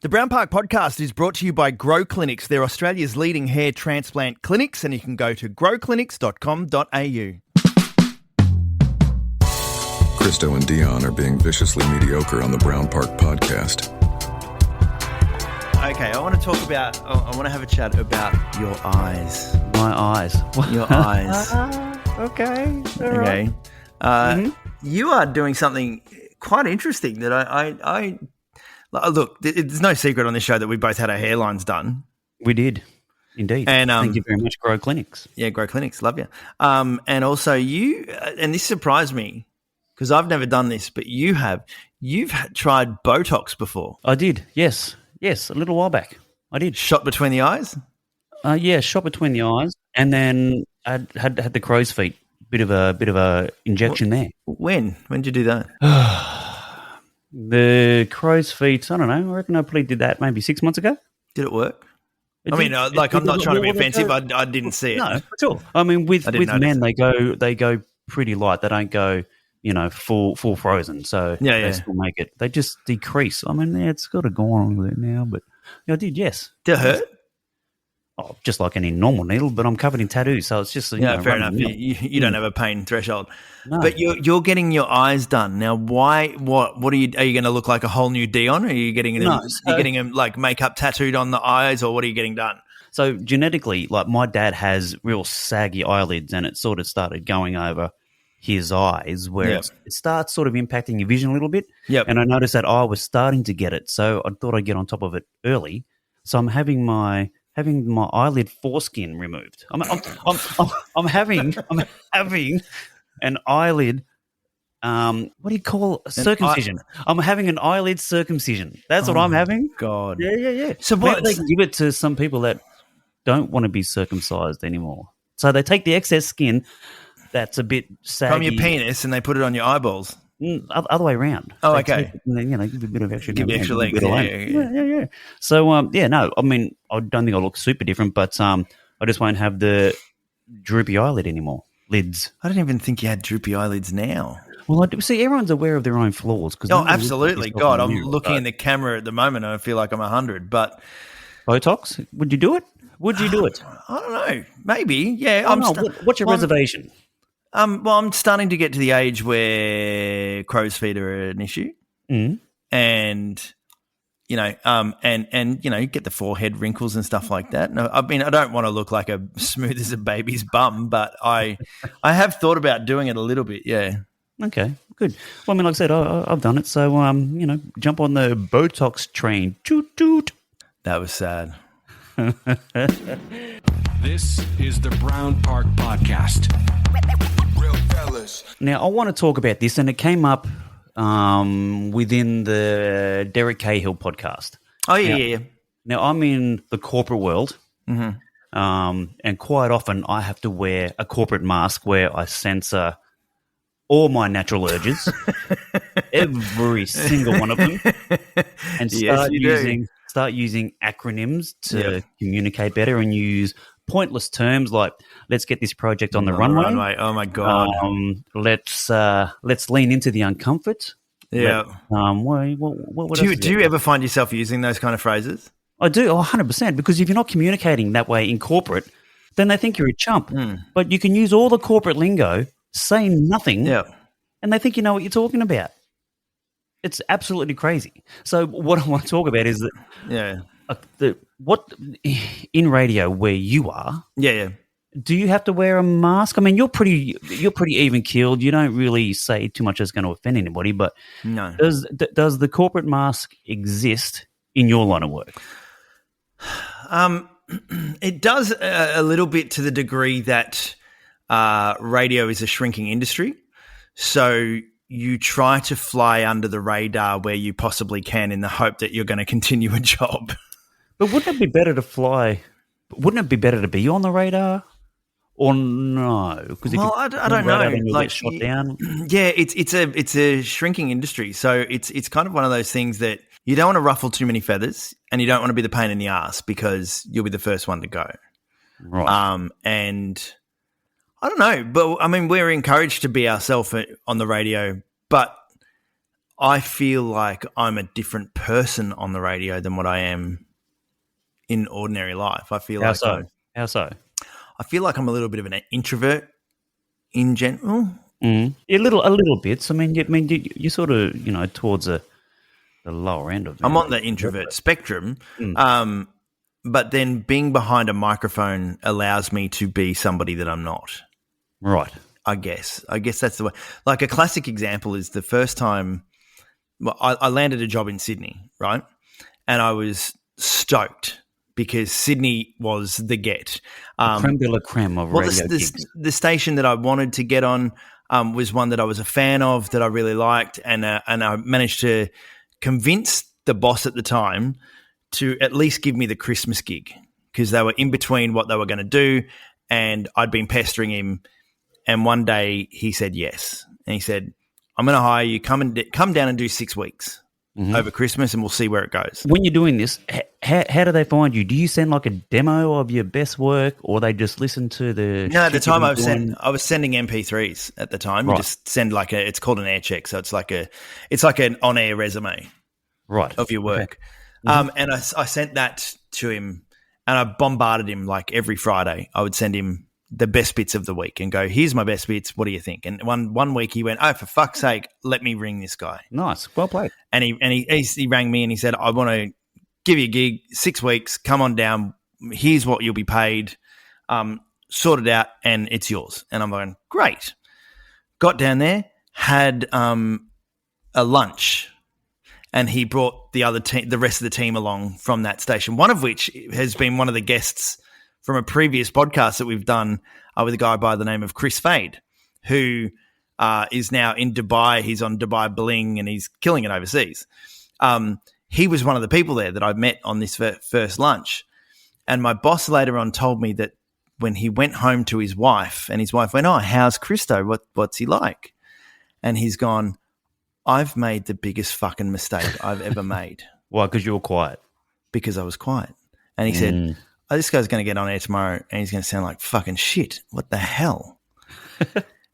The Brown Park Podcast is brought to you by Grow Clinics. They're Australia's leading hair transplant clinics, and you can go to growclinics.com.au. Christo and Dion are being viciously mediocre on the Brown Park Podcast. Okay, I want to talk about, I want to have a chat about your eyes. My eyes. Your eyes. Okay. Okay. You are doing something quite interesting that I look, there's no secret on this show that we both had our hairlines done. We did, indeed. And thank you very much, Grow Clinics. Yeah, Grow Clinics, love you. And also you, and this surprised me because I've never done this, but you've tried Botox before. I did, yes, a little while back. I did. Shot between the eyes? Yeah, shot between the eyes, and then I had the crow's feet. Bit of a injection there. When did you do that? The crow's feet, I don't know. I reckon I probably did that maybe 6 months ago. Did it work? I'm not trying to be offensive. I didn't see it. No, at all. I mean, with men, they go pretty light. They don't go, full frozen. So they still make it. They just decrease. I mean, it's got to go on with it now. But I did, yes. Did it hurt? Oh, just like any normal needle, but I'm covered in tattoos, so it's just fair enough. You don't have a pain threshold, no. But you're getting your eyes done now. Why? What are you going to look like a whole new Dion? Or are you getting him like makeup tattooed on the eyes, or what are you getting done? So genetically, like my dad has real saggy eyelids, and it sort of started going over his eyes, where it starts sort of impacting your vision a little bit. Yep. And I noticed that I was starting to get it, so I thought I'd get on top of it early. So I'm having my eyelid foreskin removed. I'm having an eyelid. What do you call circumcision? I'm having an eyelid circumcision. That's what I'm having. God. Yeah. So what? They give it to some people that don't want to be circumcised anymore. So they take the excess skin that's a bit saggy from your penis and they put it on your eyeballs. Other way around. Oh, they okay. Give a bit of extra. Give you extra length. Yeah. So, no, I mean, I don't think I'll look super different, but I just won't have the droopy eyelid anymore. Lids. I don't even think you had droopy eyelids now. Well, I do. See, everyone's aware of their own flaws. Absolutely. God, I'm looking in the camera at the moment and I feel like I'm 100, but... Botox? Would you do it? Would you do it? I don't know. Maybe, yeah. What's your reservation? Well, I'm starting to get to the age where crow's feet are an issue, and get the forehead wrinkles and stuff like that. No, I mean, I don't want to look like a smooth as a baby's bum, but I have thought about doing it a little bit. Yeah. Okay, good. Well, I mean, like I said, I've done it, so jump on the Botox train. Toot toot. That was sad. This is the Brown Park Podcast. Now, I want to talk about this, and it came up within the Derek Cahill podcast. Oh, yeah. Now, I'm in the corporate world, and quite often I have to wear a corporate mask where I censor all my natural urges, every single one of them, and start using acronyms to communicate better and use pointless terms like "let's get this project on the runway." Oh my God! Let's lean into the uncomfort. Yeah. What do you ever find yourself using those kind of phrases? I do, 100%. Because if you're not communicating that way in corporate, then they think you're a chump. But you can use all the corporate lingo, say nothing, and they think you know what you're talking about. It's absolutely crazy. So what I want to talk about is that what in radio where you are, do you have to wear a mask? I mean, you're pretty even keeled. You don't really say too much that's going to offend anybody. But no, does the corporate mask exist in your line of work? It does a little bit to the degree that radio is a shrinking industry. So you try to fly under the radar where you possibly can in the hope that you're going to continue a job. But wouldn't it be better to fly? Wouldn't it be better to be on the radar, or no? Because I don't know. Like shot down. Yeah, it's a shrinking industry, so it's kind of one of those things that you don't want to ruffle too many feathers, and you don't want to be the pain in the ass because you'll be the first one to go. Right. And I don't know, but I mean, we're encouraged to be ourselves on the radio, but I feel like I'm a different person on the radio than what I am in ordinary life. I feel How like so? How so? I feel like I'm a little bit of an introvert in general. A little bit. So, you're sort of, towards the lower end of. I'm on the introvert spectrum, but then being behind a microphone allows me to be somebody that I'm not. Right. I guess that's the way. Like a classic example is the first time I landed a job in Sydney, right? And I was stoked because Sydney was the get. Creme de la creme of radio gigs. The station that I wanted to get on was one that I was a fan of, that I really liked, and I managed to convince the boss at the time to at least give me the Christmas gig because they were in between what they were going to do, and I'd been pestering him. And one day he said yes, and he said, "I'm going to hire you. Come down and do 6 weeks over Christmas, and we'll see where it goes." When you're doing this, how do they find you? Do you send like a demo of your best work, or they just listen to the? No, at the time I was sending MP3s at the time. Right. You just send it's called an air check, so it's like an on air resume, right, of your work. Okay. And I sent that to him, and I bombarded him like every Friday. I would send him the best bits of the week and go, "Here's my best bits. What do you think?" And one week he went, "Oh, for fuck's sake, let me ring this guy." Nice, well played. And he rang me and he said, "I want to give you a gig, 6 weeks. Come on down. Here's what you'll be paid. Sort it out, and it's yours." And I'm going, great. Got down there, had a lunch, and he brought the rest of the team along from that station. One of which has been one of the guests from a previous podcast that we've done with a guy by the name of Chris Fade, who is now in Dubai. He's on Dubai Bling and he's killing it overseas. He was one of the people there that I met on this first lunch. And my boss later on told me that when he went home to his wife and his wife went, "Oh, how's Christo? What's he like?" And he's gone, "I've made the biggest fucking mistake I've ever made." Why? Because you were quiet. Because I was quiet. And he said, "Oh, this guy's going to get on air tomorrow and he's going to sound like fucking shit. What the hell?"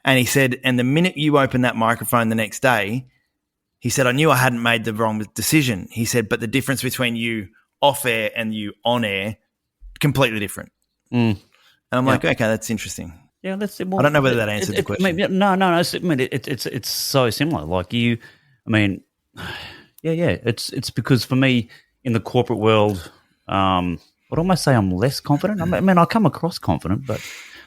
And he said, "And the minute you open that microphone the next day," he said, "I knew I hadn't made the wrong decision." He said, "But the difference between you off air and you on air, completely different." And I'm like, okay, that's interesting. Yeah, that's. Well, I don't know whether that answered the question. No. It's so similar. Like you, It's because for me in the corporate world, I'd almost say I'm less confident. I come across confident, but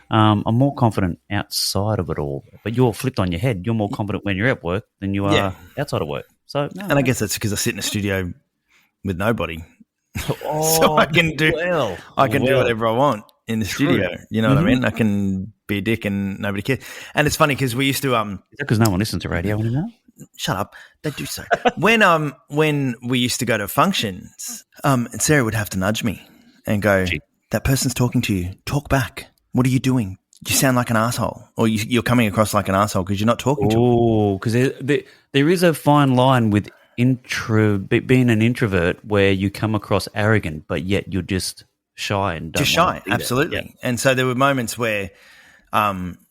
I'm more confident outside of it all. But you're flipped on your head. You're more confident when you're at work than you are outside of work. So, I guess that's because I sit in a studio with nobody, so I can do whatever I want in the studio. You know what I mean? I can be a dick and nobody cares. And it's funny because we used to. Is that because no one listens to radio anymore? Shut up! They do so. When we used to go to functions, and Sarah would have to nudge me and go, "That person's talking to you. Talk back. What are you doing? You sound like an asshole, or you're coming across like an asshole because you're not talking to me." Oh, because there is a fine line with being an introvert where you come across arrogant, but yet you're just shy and don't want to do absolutely. That. Yeah. And so there were moments where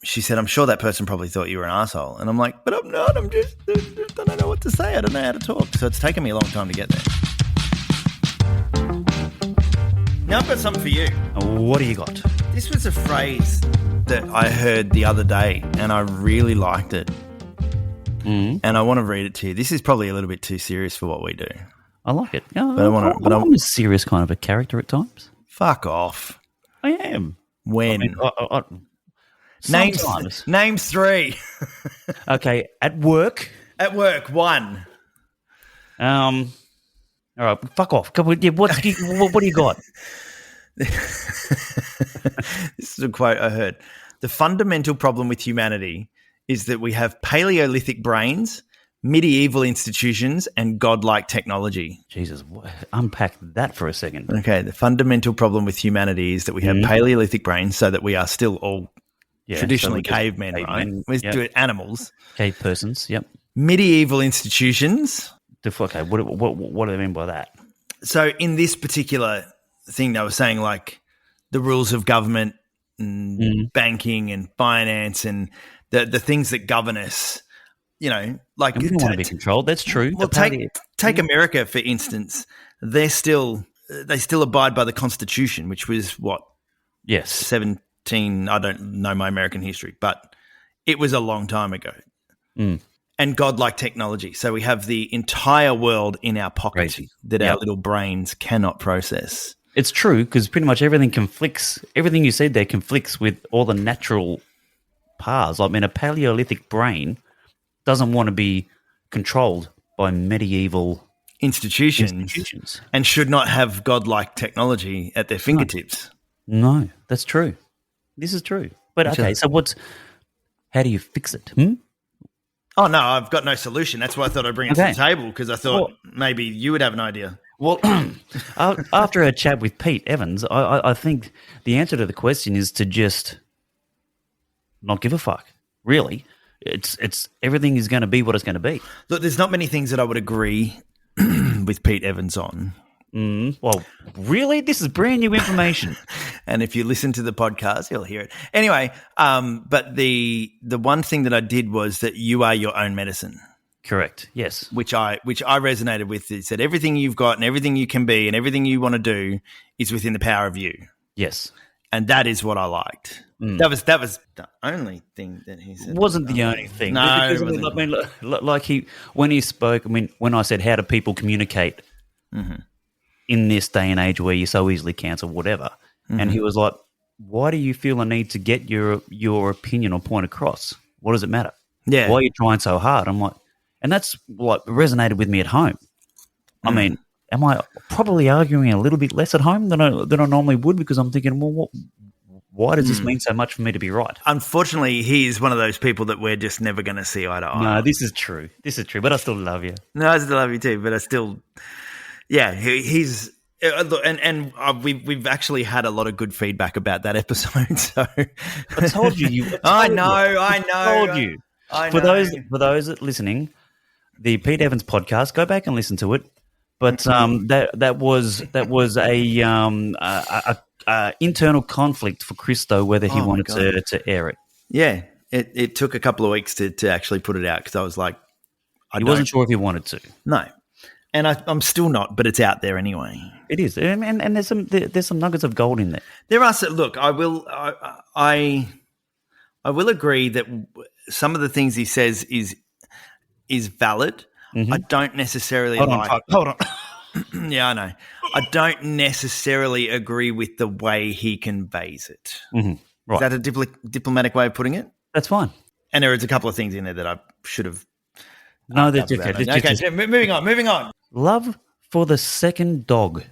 she said, "I'm sure that person probably thought you were an asshole," and I'm like, "But I'm not. I don't know what to say. I don't know how to talk." So it's taken me a long time to get there. Now I've got something for you. What do you got? This was a phrase that I heard the other day, and I really liked it. And I want to read it to you. This is probably a little bit too serious for what we do. I like it. I'm a serious kind of a character at times. Fuck off. I am. When? Sometimes. Name three. Okay, at work. At work, one. All right, fuck off. What do you got? This is a quote I heard. "The fundamental problem with humanity is that we have Paleolithic brains, medieval institutions, and godlike technology." Jesus, unpack that for a second. Okay, the fundamental problem with humanity is that we have Paleolithic brains, so that we are still all traditionally cavemen, right? We do it animals. Cave persons, yep. Medieval institutions. Okay, what do they mean by that? So in this particular thing, they were saying like the rules of government and banking and finance and the things that govern us, like And we don't want to be controlled. That's true. Well, take America for instance. They still abide by the Constitution, which was what? Yes. 17. I don't know my American history, but it was a long time ago. And godlike technology. So we have the entire world in our pocket that our little brains cannot process. It's true because pretty much everything conflicts. Everything you said there conflicts with all the natural paths. I mean, a Paleolithic brain doesn't want to be controlled by medieval institutions and should not have godlike technology at their fingertips. No, that's true. This is true. But okay, so how do you fix it? Oh, no, I've got no solution. That's why I thought I'd bring it to the table because I thought maybe you would have an idea. Well, after a chat with Pete Evans, I think the answer to the question is to just not give a fuck. Really, it's everything is going to be what it's going to be. Look, there's not many things that I would agree with Pete Evans on. Well, really, this is brand new information. And if you listen to the podcast, you'll hear it. Anyway, but the one thing that I did was that you are your own medicine. Correct. Yes. Which I resonated with. It said everything you've got and everything you can be and everything you want to do is within the power of you. Yes. And that is what I liked. That was the only thing that he said. It wasn't the only thing. No, because, I mean, like when he spoke. I mean, when I said how do people communicate in this day and age where you're so easily cancelled, whatever, and he was like, "Why do you feel a need to get your opinion or point across? What does it matter? Yeah, why are you trying so hard?" I'm like, and that's what resonated with me at home. I mean, am I probably arguing a little bit less at home than I normally would because I'm thinking, well, why does this mean so much for me to be right? Unfortunately, he is one of those people that we're just never going to see eye to eye. No, this is true. But I still love you. No, I still love you too, but I still, he's. And we've actually had a lot of good feedback about that episode. So I told you. I know. Told you. I know. For those listening, the Pete Evans podcast, go back and listen to it. But that was a internal conflict for Christo whether he wanted to air it. Yeah, it took a couple of weeks to actually put it out because I was like, he wasn't sure if he wanted to. No. And I'm still not, but it's out there anyway. It is, and there's some nuggets of gold in there. There are. Look, I will agree that some of the things he says is valid. I don't necessarily Hold on. Yeah, I know. I don't necessarily agree with the way he conveys it. Right. Is that a diplomatic way of putting it? That's fine. And there is a couple of things in there that I should have. No, that's okay. Okay, moving on. Love for the second dog.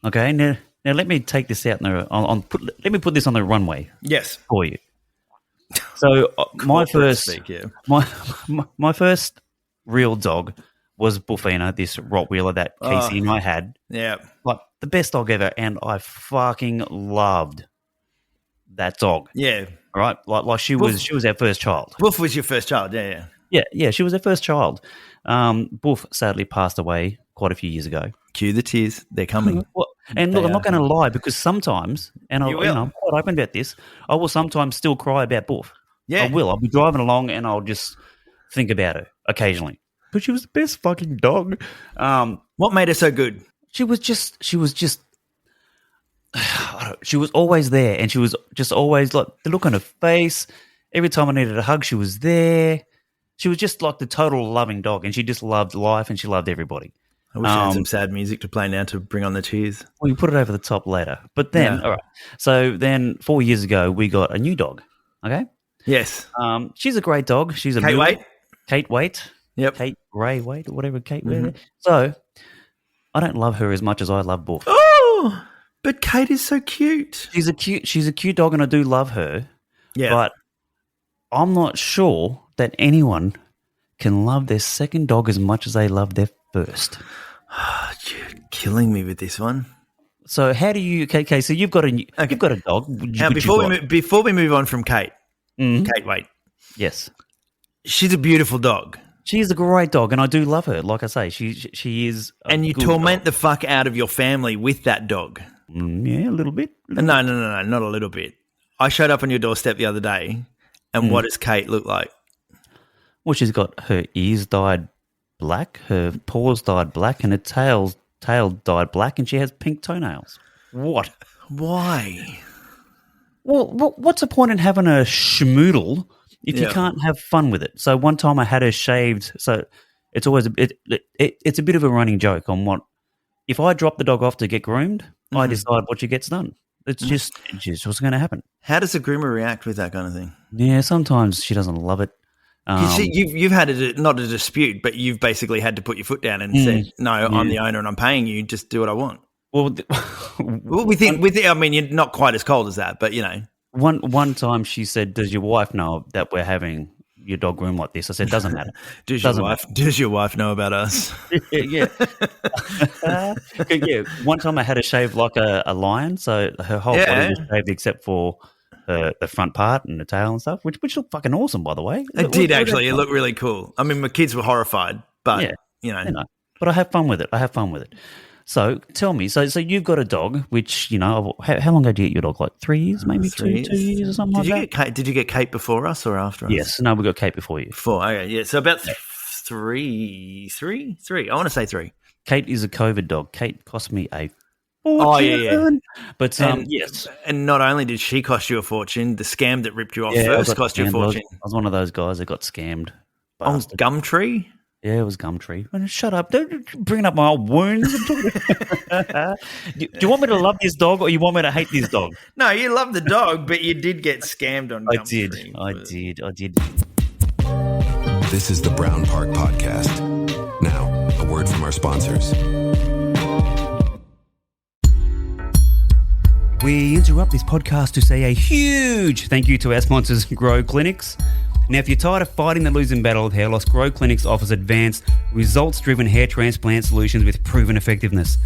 Okay, now let me take this out. Let me put this on the runway. Yes, for you. So my first real dog was Buffina, this Rottweiler that Casey and I had. Yeah, like the best dog ever, and I fucking loved that dog. Yeah, right. Like she was our first child. Buff was your first child. Yeah. Yeah, she was her first child. Buff sadly passed away quite a few years ago. Cue the tears. They're coming. And look, I'm not going to lie because sometimes, and I'm quite open about this, I will sometimes still cry about Buff. Yeah. I will. I'll be driving along and I'll just think about her occasionally. But she was the best fucking dog. What made her so good? She was always there, and she was just always like the look on her face. Every time I needed a hug, she was there. She was just like the total loving dog, and she just loved life, and she loved everybody. I wish I had some sad music to play now to bring on the tears. Well, you put it over the top later. But then, all right. So then 4 years ago, we got a new dog, okay? Yes. She's a great dog. She's a Kate Waite. Yep. Cate Ray Waite or whatever, Kate. So I don't love her as much as I love Buff. Oh, but Kate is so cute. She's a cute dog, and I do love her. Yeah. But I'm not sure that anyone can love their second dog as much as they love their first. You're killing me with this one. So how do you? Okay, so you've got a dog. Now before we move on from Kate, Kate Waite. Yes, she's a beautiful dog. She is a great dog, and I do love her. Like I say, she is. And you torment the fuck out of your family with that dog. Yeah, a little bit. No, not a little bit. I showed up on your doorstep the other day, and what does Kate look like? Well, she's got her ears dyed black, her paws dyed black, and her tail dyed black, and she has pink toenails. What? Why? Well, what's the point in having a schmoodle if you can't have fun with it? So one time I had her shaved, so it's always it's a bit of a running joke on what if I drop the dog off to get groomed, I decide what she gets done. It's just what's going to happen. How does the groomer react with that kind of thing? Yeah, sometimes she doesn't love it. You see, you've had not a dispute, but you've basically had to put your foot down and said, "No, I'm the owner and I'm paying you. Just do what I want." Well, I mean, you're not quite as cold as that, but you know. One time she said, "Does your wife know that we're having your dog groomed like this?" I said, "Doesn't matter." Does your wife know about us? Yeah. Yeah. One time I had her shaved like a lion, so her whole body was shaved except for the front part and the tail and stuff, which looked fucking awesome, by the way. It did actually. It looked really cool. I mean, my kids were horrified, but you know. But I have fun with it. So tell me, so you've got a dog, which, you know, how long ago did you get your dog? Like 3 years, maybe 2 years or something like that? Did you get Kate before us or after us? Yes, no, we got Kate before you. Before, okay, yeah. So about three. I want to say 3. Kate is a COVID dog. Kate cost me a fortune. Oh, yeah. But yes. And not only did she cost you a fortune, the scam that ripped you off first cost you a fortune. I was one of those guys that got scammed. Bastard. Oh, Gumtree? Yeah, it was Gumtree. Shut up. Don't bring up my old wounds. Do you want me to love this dog or you want me to hate this dog? No, you love the dog, but you did get scammed on Gumtree. I did. This is the Brown Park Podcast. Now, a word from our sponsors. We interrupt this podcast to say a huge thank you to our sponsors, Grow Clinics. Now, if you're tired of fighting the losing battle of hair loss, Grow Clinics offers advanced, results-driven hair transplant solutions with proven effectiveness.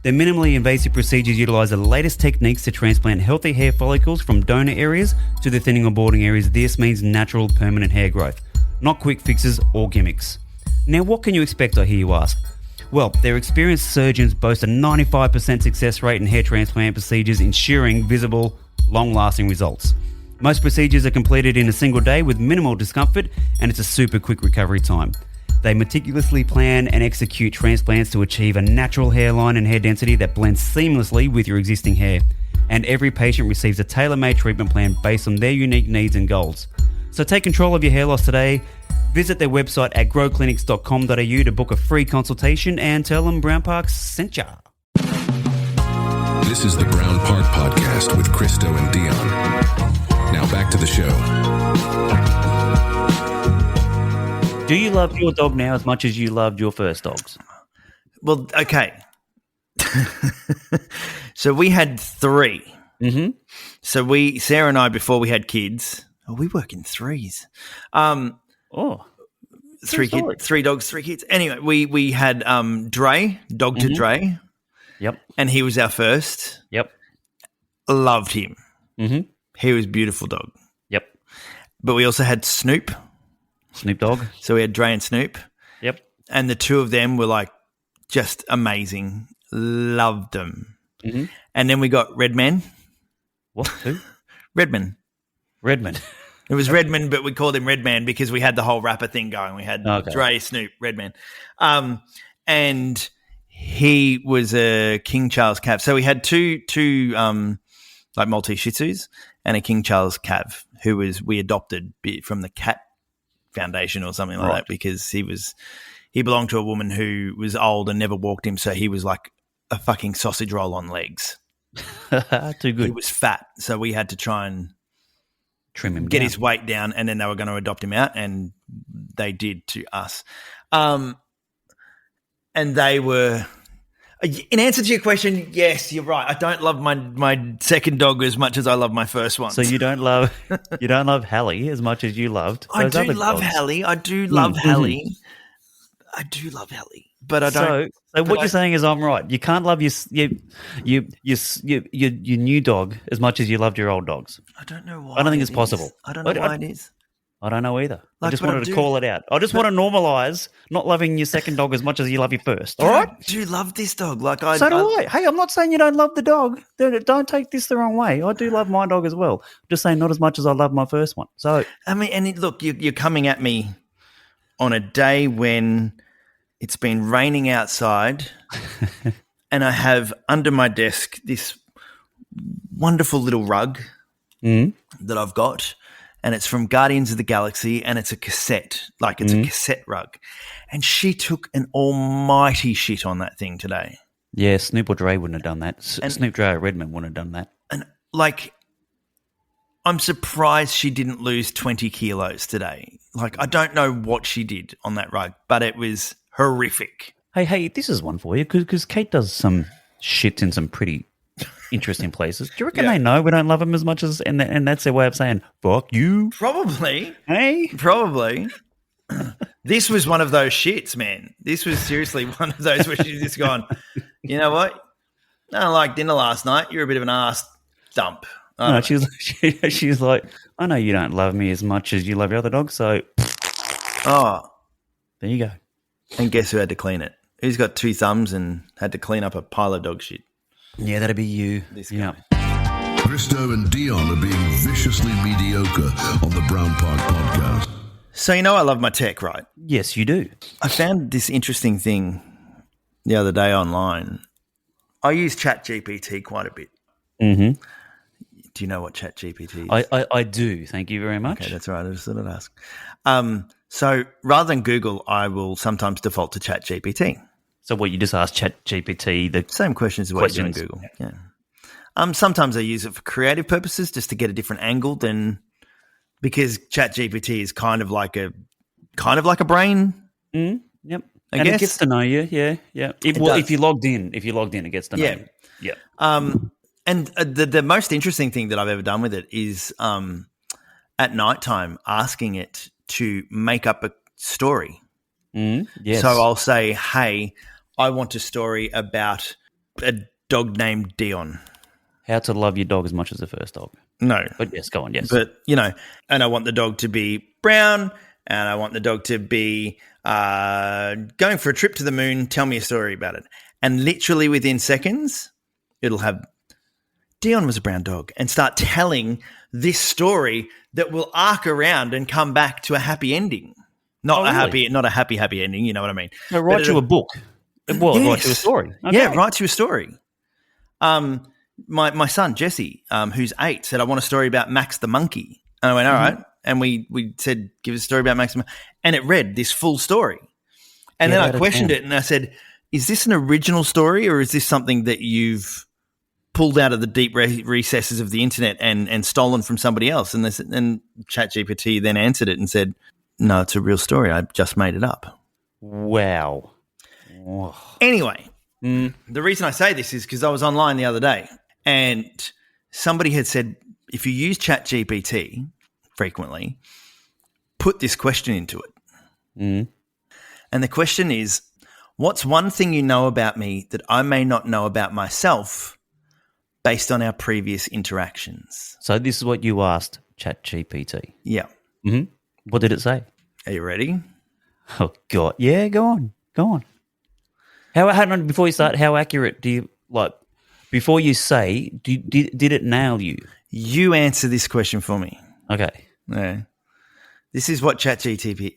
Their minimally invasive procedures utilize the latest techniques to transplant healthy hair follicles from donor areas to the thinning or balding areas. This means natural, permanent hair growth, not quick fixes or gimmicks. Now, what can you expect, I hear you ask? Well, their experienced surgeons boast a 95% success rate in hair transplant procedures, ensuring visible, long-lasting results. Most procedures are completed in a single day with minimal discomfort, and it's a super quick recovery time. They meticulously plan and execute transplants to achieve a natural hairline and hair density that blends seamlessly with your existing hair. And every patient receives a tailor-made treatment plan based on their unique needs and goals. So take control of your hair loss today. Visit their website at growclinics.com.au to book a free consultation and tell them Brown Park sent ya. This is the Brown Park Podcast with Christo and Dion. Now back to the show. Do you love your dog now as much as you loved your first dogs? Well, okay. So we had 3. Mm-hmm. So Sarah and I, before we had kids, we work in 3s. 3 dogs, 3 kids. Anyway, we had Dre, dog to Dre. Yep. And he was our first. Yep. Loved him. Mm-hmm. He was a beautiful dog. Yep. But we also had Snoop. Snoop Dogg. So we had Dre and Snoop. Yep. And the 2 of them were like just amazing. Loved them. Mm-hmm. And then we got Redman. What? Who? Redman. It was Redman, but we called him Redman because we had the whole rapper thing going. We had Dre, Snoop, Redman. And he was a King Charles Cav. So we had two like Maltese Shih Tzus and a King Charles Cav who we adopted from the Cat Foundation or something like that because he belonged to a woman who was old and never walked him, so he was like a fucking sausage roll on legs. Too good. He was fat, so we had to try and trim him, get his weight down, and then they were going to adopt him out, and they did to us. And they were, in answer to your question, yes, you're right. I don't love my second dog as much as I love my first one. So you don't love Hallie as much as you loved. I do love Hallie. I do love Hallie. I do love Hallie, but I don't. So what you're saying is I'm right. You can't love your new dog as much as you loved your old dogs. I don't know why. I don't think it's possible. I don't know why it is. I don't know either. I just wanted to call it out. I just want to normalise not loving your second dog as much as you love your first. All right? I do love this dog. So do I. Hey, I'm not saying you don't love the dog. Don't take this the wrong way. I do love my dog as well. Just saying not as much as I love my first one. So I mean, and look, you're coming at me on a day when it's been raining outside and I have under my desk this wonderful little rug that I've got, and it's from Guardians of the Galaxy, and it's a cassette, like it's a cassette rug. And she took an almighty shit on that thing today. Yeah, Snoop or Dre wouldn't have done that. Snoop Dre or Redmond wouldn't have done that. And, like, I'm surprised she didn't lose 20 kilos today. Like, I don't know what she did on that rug, but it was horrific. Hey, this is one for you, because Kate does some shit in some pretty interesting places. Do you reckon they know we don't love them as much as, and that's their way of saying, fuck you? Probably. Hey? Probably. This was one of those shits, man. This was seriously one of those where she's just gone, you know what? I don't like dinner last night. You're a bit of an ass dump. No, she's like, I know you don't love me as much as you love your other dog, so there you go. And guess who had to clean it? Who's got 2 thumbs and had to clean up a pile of dog shit? Yeah, that'd be you. This guy. Christo and Dion are being viciously mediocre on the Brown Park Podcast. So you know I love my tech, right? Yes, you do. I found this interesting thing the other day online. I use Chat GPT quite a bit. Mm-hmm. Do you know what Chat GPT is? I do. Thank you very much. Okay, that's right. I just thought I'd ask. So rather than Google, I will sometimes default to Chat GPT. So what, you just ask Chat GPT the same questions as what you do in Google. Yeah. Sometimes I use it for creative purposes just to get a different angle than, because Chat GPT is kind of like a brain. Yep. I guess. It gets to know you. Yeah. If you logged in, it gets to know you. Yeah. And the most interesting thing that I've ever done with it is at nighttime asking it to make up a story. Yes. So I'll say, hey, I want a story about a dog named Dion. How to love your dog as much as the first dog. No. But yes, go on, yes. But, and I want the dog to be brown, and I want the dog to be going for a trip to the moon. Tell me a story about it. And literally within seconds, it'll have Dion was a brown dog, and start telling this story that will arc around and come back to a happy ending. Not a happy ending. You know what I mean? No, write you a book. Well, yes. write you a story. Okay. Yeah, write you a story. My son Jesse, who's 8, said I want a story about Max the monkey. And I went, all right. And we said, give us a story about Max the monkey. And it read this full story. And then I questioned it, and I said, is this an original story, or is this something that you've pulled out of the deep recesses of the internet and stolen from somebody else? And ChatGPT then answered it and said, no, it's a real story. I just made it up. Wow. Anyway, the reason I say this is because I was online the other day and somebody had said, if you use ChatGPT frequently, put this question into it. And the question is, what's one thing you know about me that I may not know about myself based on our previous interactions? So this is what you asked ChatGPT. Yeah. Mm-hmm. What did it say? Are you ready? Oh, God. Yeah, go on. How before you start, how accurate do you, like, before you say, did it nail you? You answer this question for me. Okay. Yeah. This is what ChatGPT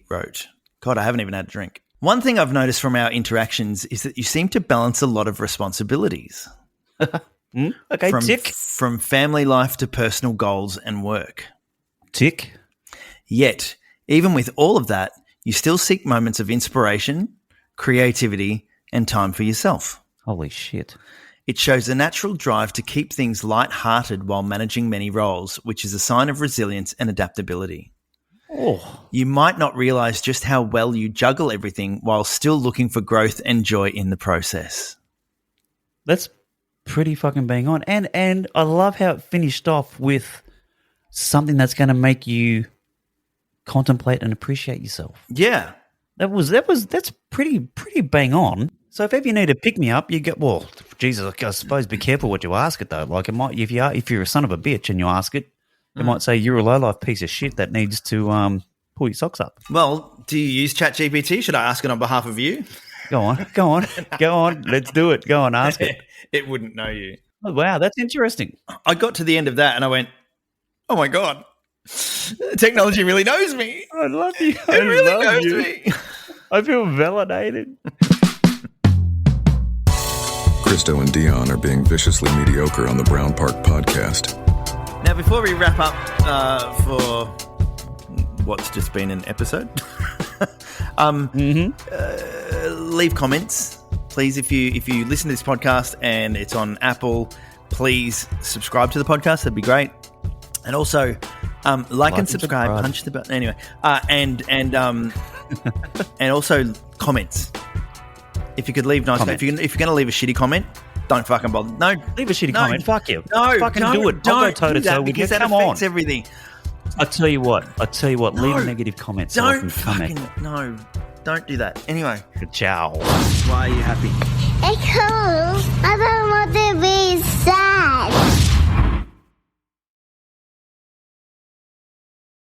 wrote. God, I haven't even had a drink. One thing I've noticed from our interactions is that you seem to balance a lot of responsibilities. Okay, tick. From family life to personal goals and work. Tick. Yet, even with all of that, you still seek moments of inspiration, creativity, and time for yourself. Holy shit. It shows a natural drive to keep things light-hearted while managing many roles, which is a sign of resilience and adaptability. Oh. You might not realize just how well you juggle everything while still looking for growth and joy in the process. That's pretty fucking bang on. And I love how it finished off with something that's going to make you contemplate and appreciate yourself. Yeah. That's pretty bang on. So if ever you need to pick me up, you get, well, Jesus, I suppose be careful what you ask it though. Like it might, if you're a son of a bitch and you ask it, it might say you're a low-life piece of shit that needs to pull your socks up. Well, do you use ChatGPT? Should I ask it on behalf of you? Go on. Let's do it. Go on, ask it. It wouldn't know you. Oh, wow, that's interesting. I got to the end of that and I went, oh my God, Technology really knows me. I love you. It really knows me. I feel validated. Christo and Dion are being viciously mediocre on the Brown Park Podcast. Now, before we wrap up for what's just been an episode, leave comments, please. If you listen to this podcast and it's on Apple, please subscribe to the podcast. That'd be great. And also, like and subscribe. Punch the button. Anyway, and also comments. If you could leave nice. If you're going to leave a shitty comment, don't fucking bother. No, leave a shitty comment. Fuck you. No, fucking do it. I'll go toe to toe with you. Because that affects everything. I tell you what. Leave a negative comment. So don't fucking no. Don't do that. Anyway, ciao. Why are you happy? It's cool.